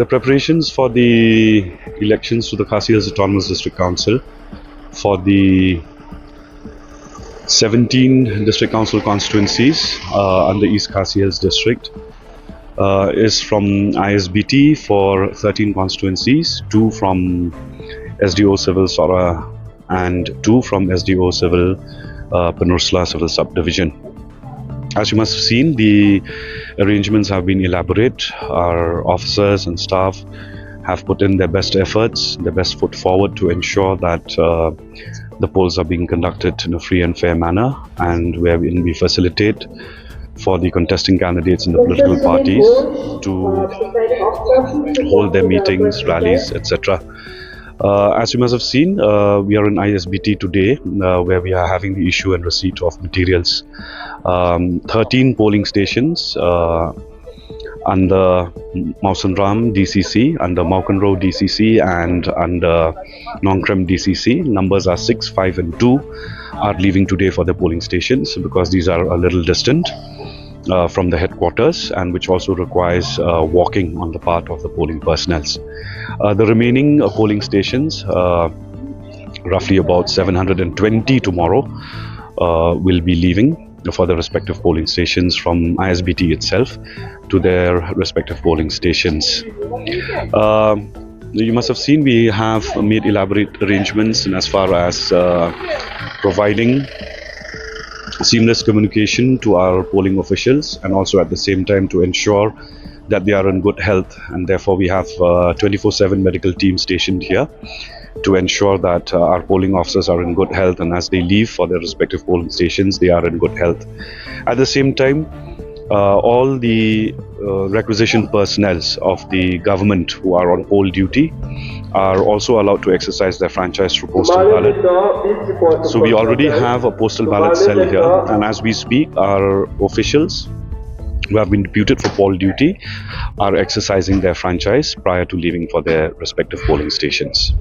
The preparations for the elections to the Khasi Hills Autonomous District Council for the 17 district council constituencies under East Khasi Hills District is from ISBT for 13 constituencies, 2 from SDO Civil Sorkar and 2 from SDO Civil Pynkhreh Civil Subdivision. As you must have seen, the arrangements have been elaborate. Our officers and staff have put in their best efforts, their best foot forward to ensure that the polls are being conducted in a free and fair manner, and wherein we facilitate for the contesting candidates in the political parties to hold their meetings, rallies, etc. As you must have seen, we are in ISBT today, where we are having the issue and receipt of materials. 13 polling stations under Mausanram DCC, under Maukanro DCC, and under Nongkrem DCC. Numbers are 6, 5 and 2 are leaving today for the polling stations because these are a little distant from the headquarters, and which also requires walking on the part of the polling personnel. The remaining polling stations, roughly about 720 tomorrow, will be leaving for the respective polling stations from ISBT itself to their respective polling stations. You must have seen we have made elaborate arrangements in as far as providing seamless communication to our polling officials, and also at the same time to ensure that they are in good health, and therefore we have 24/7 medical team stationed here to ensure that our polling officers are in good health, and as they leave for their respective polling stations, they are in good health. At the same time, all the requisition personnel of the government who are on poll duty are also allowed to exercise their franchise through postal ballot. So we already have a postal ballot cell here, and as we speak, our officials who have been deputed for poll duty are exercising their franchise prior to leaving for their respective polling stations.